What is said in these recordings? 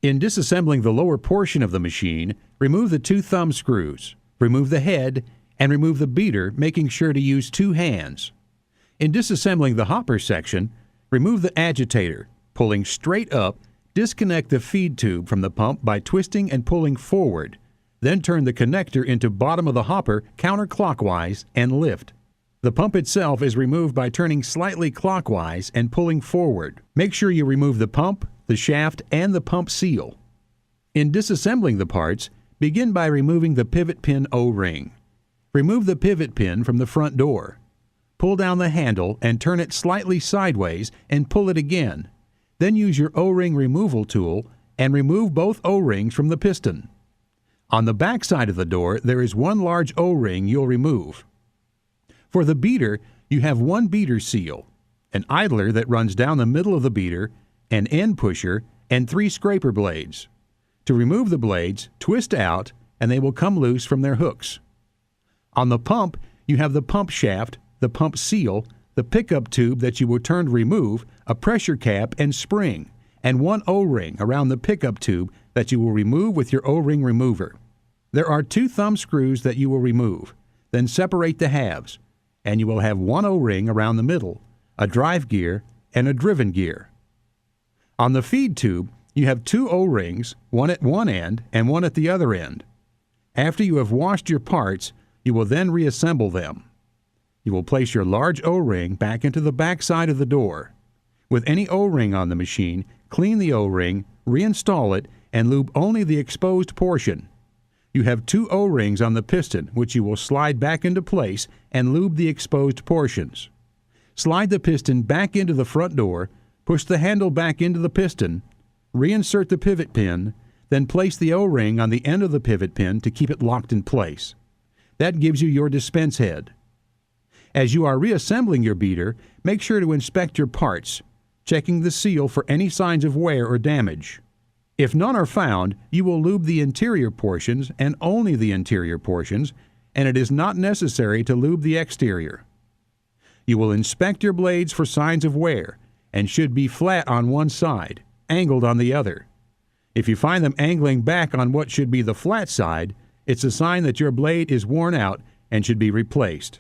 In disassembling the lower portion of the machine, remove the 2 thumb screws, remove the head, and remove the beater, making sure to use 2 hands. In disassembling the hopper section, remove the agitator, pulling straight up, disconnect the feed tube from the pump by twisting and pulling forward. Then turn the connector into bottom of the hopper counterclockwise and lift. The pump itself is removed by turning slightly clockwise and pulling forward. Make sure you remove the pump, the shaft, and the pump seal. In disassembling the parts, begin by removing the pivot pin O-ring. Remove the pivot pin from the front door. Pull down the handle and turn it slightly sideways and pull it again. Then use your O-ring removal tool and remove both O-rings from the piston. On the back side of the door, there is 1 large O-ring you'll remove. For the beater, you have 1 beater seal, an idler that runs down the middle of the beater, an end pusher, and 3 scraper blades. To remove the blades, twist out, and they will come loose from their hooks. On the pump, you have the pump shaft, the pump seal, the pickup tube that you will turn to remove, a pressure cap and spring, and 1 O-ring around the pickup tube that you will remove with your O-ring remover. There are 2 thumb screws that you will remove. Then separate the halves, and you will have 1 O-ring around the middle, a drive gear, and a driven gear. On the feed tube, you have 2 O-rings, 1 at one end and 1 at the other end. After you have washed your parts, you will then reassemble them. You will place your large O-ring back into the back side of the door. With any O-ring on the machine, clean the O-ring, reinstall it, and lube only the exposed portion. You have 2 O-rings on the piston, which you will slide back into place and lube the exposed portions. Slide the piston back into the front door, push the handle back into the piston, reinsert the pivot pin, then place the O-ring on the end of the pivot pin to keep it locked in place. That gives you your dispense head. As you are reassembling your beater, make sure to inspect your parts, checking the seal for any signs of wear or damage. If none are found, you will lube the interior portions and only the interior portions, and it is not necessary to lube the exterior. You will inspect your blades for signs of wear and should be flat on one side, angled on the other. If you find them angling back on what should be the flat side, it's a sign that your blade is worn out and should be replaced.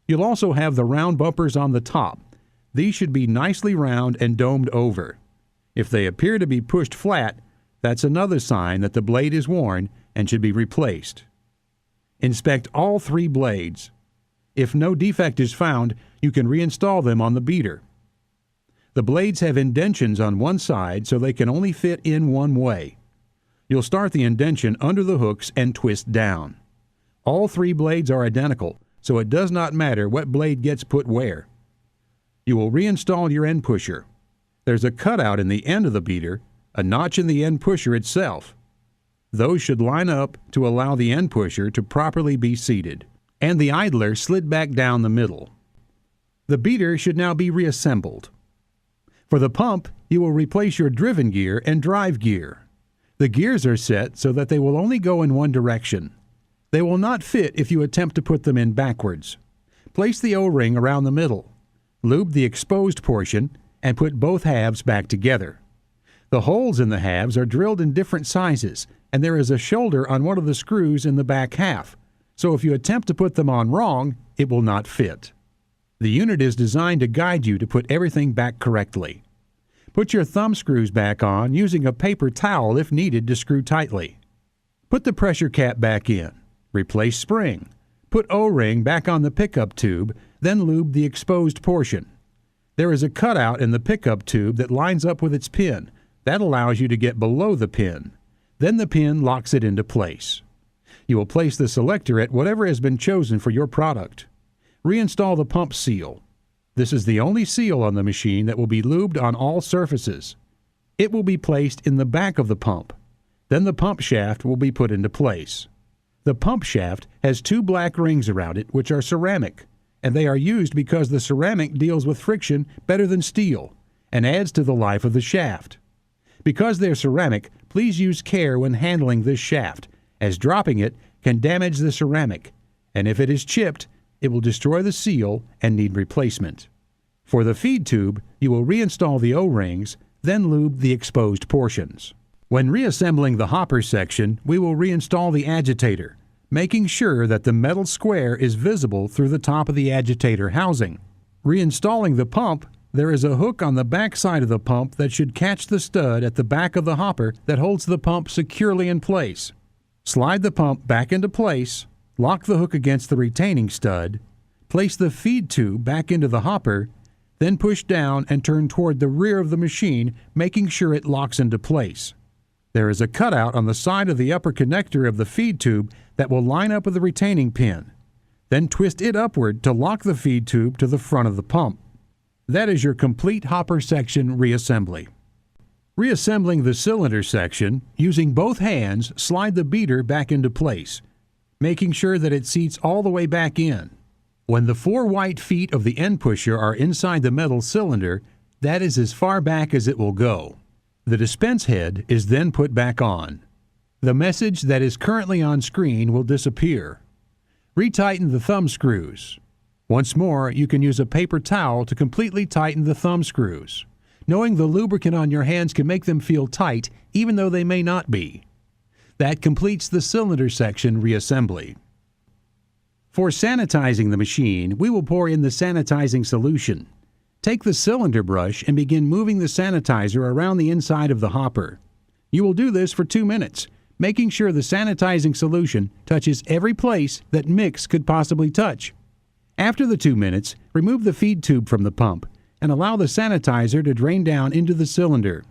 You'll also have the round bumpers on the top. These should be nicely round and domed over. If they appear to be pushed flat, that's another sign that the blade is worn and should be replaced. Inspect all 3 blades. If no defect is found, you can reinstall them on the beater. The blades have indentions on one side so they can only fit in one way. You'll start the indention under the hooks and twist down. All 3 blades are identical, so it does not matter what blade gets put where. You will reinstall your end pusher. There's a cutout in the end of the beater, a notch in the end pusher itself. Those should line up to allow the end pusher to properly be seated, and the idler slid back down the middle. The beater should now be reassembled. For the pump, you will replace your driven gear and drive gear. The gears are set so that they will only go in one direction. They will not fit if you attempt to put them in backwards. Place the O-ring around the middle. Lube the exposed portion and put both halves back together. The holes in the halves are drilled in different sizes, and there is a shoulder on one of the screws in the back half, so if you attempt to put them on wrong, it will not fit. The unit is designed to guide you to put everything back correctly. Put your thumb screws back on using a paper towel if needed to screw tightly. Put the pressure cap back in. Replace spring. Put O-ring back on the pickup tube, then lube the exposed portion. There is a cutout in the pickup tube that lines up with its pin. That allows you to get below the pin. Then the pin locks it into place. You will place the selector at whatever has been chosen for your product. Reinstall the pump seal. This is the only seal on the machine that will be lubed on all surfaces. It will be placed in the back of the pump. Then the pump shaft will be put into place. The pump shaft has 2 black rings around it, which are ceramic, and they are used because the ceramic deals with friction better than steel and adds to the life of the shaft. Because they're ceramic, please use care when handling this shaft, as dropping it can damage the ceramic, and if it is chipped, it will destroy the seal and need replacement. For the feed tube, you will reinstall the O-rings, then lube the exposed portions. When reassembling the hopper section, we will reinstall the agitator, making sure that the metal square is visible through the top of the agitator housing. Reinstalling the pump, there is a hook on the back side of the pump that should catch the stud at the back of the hopper that holds the pump securely in place. Slide the pump back into place, lock the hook against the retaining stud, place the feed tube back into the hopper, then push down and turn toward the rear of the machine, making sure it locks into place. There is a cutout on the side of the upper connector of the feed tube that will line up with the retaining pin. Then twist it upward to lock the feed tube to the front of the pump. That is your complete hopper section reassembly. Reassembling the cylinder section, using both hands, slide the beater back into place, making sure that it seats all the way back in. When the 4 white feet of the end pusher are inside the metal cylinder, that is as far back as it will go. The dispense head is then put back on. The message that is currently on screen will disappear. Retighten the thumb screws. Once more, you can use a paper towel to completely tighten the thumb screws. Knowing the lubricant on your hands can make them feel tight, even though they may not be. That completes the cylinder section reassembly. For sanitizing the machine, we will pour in the sanitizing solution. Take the cylinder brush and begin moving the sanitizer around the inside of the hopper. You will do this for 2 minutes, making sure the sanitizing solution touches every place that mix could possibly touch. After the 2 minutes, remove the feed tube from the pump and allow the sanitizer to drain down into the cylinder.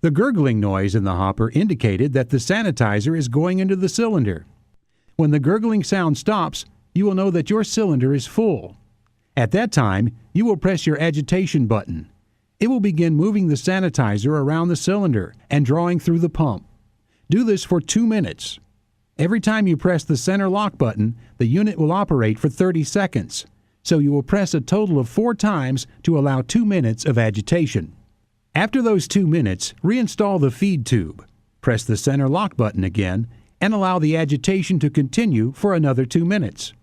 The gurgling noise in the hopper indicated that the sanitizer is going into the cylinder. When the gurgling sound stops, you will know that your cylinder is full. At that time, you will press your agitation button. It will begin moving the sanitizer around the cylinder and drawing through the pump. Do this for 2 minutes. Every time you press the center lock button, the unit will operate for 30 seconds. So you will press a total of 4 times to allow 2 minutes of agitation. After those 2 minutes, reinstall the feed tube. Press the center lock button again and allow the agitation to continue for another 2 minutes.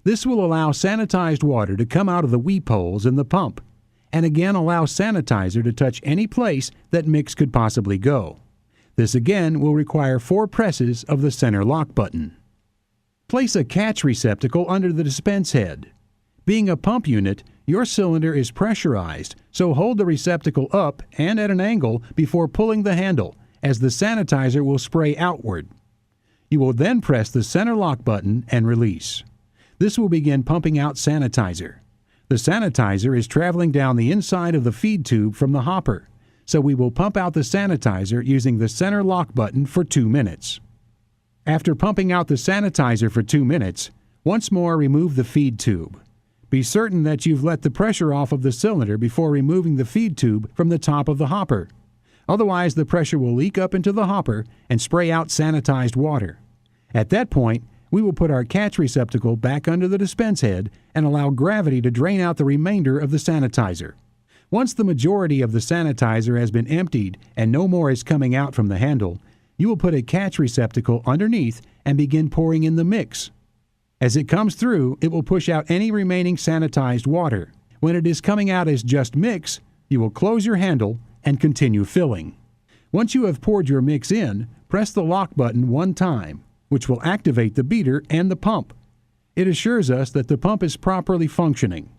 This will allow sanitized water to come out of the weep holes in the pump, and again allow sanitizer to touch any place that mix could possibly go. This again will require 4 presses of the center lock button. Place a catch receptacle under the dispense head. Being a pump unit, your cylinder is pressurized, so hold the receptacle up and at an angle before pulling the handle, as the sanitizer will spray outward. You will then press the center lock button and release. This will begin pumping out sanitizer. The sanitizer is traveling down the inside of the feed tube from the hopper, so we will pump out the sanitizer using the center lock button for 2 minutes. After pumping out the sanitizer for 2 minutes, once more remove the feed tube. Be certain that you've let the pressure off of the cylinder before removing the feed tube from the top of the hopper. Otherwise, the pressure will leak up into the hopper and spray out sanitized water. At that point, we will put our catch receptacle back under the dispense head and allow gravity to drain out the remainder of the sanitizer. Once the majority of the sanitizer has been emptied and no more is coming out from the handle, you will put a catch receptacle underneath and begin pouring in the mix. As it comes through, it will push out any remaining sanitized water. When it is coming out as just mix, you will close your handle and continue filling. Once you have poured your mix in, press the lock button 1 time, which will activate the beater and the pump. It assures us that the pump is properly functioning.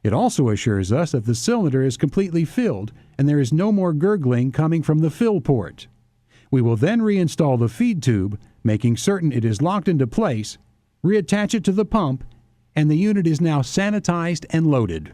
It also assures us that the cylinder is completely filled and there is no more gurgling coming from the fill port. We will then reinstall the feed tube, making certain it is locked into place, reattach it to the pump, and the unit is now sanitized and loaded.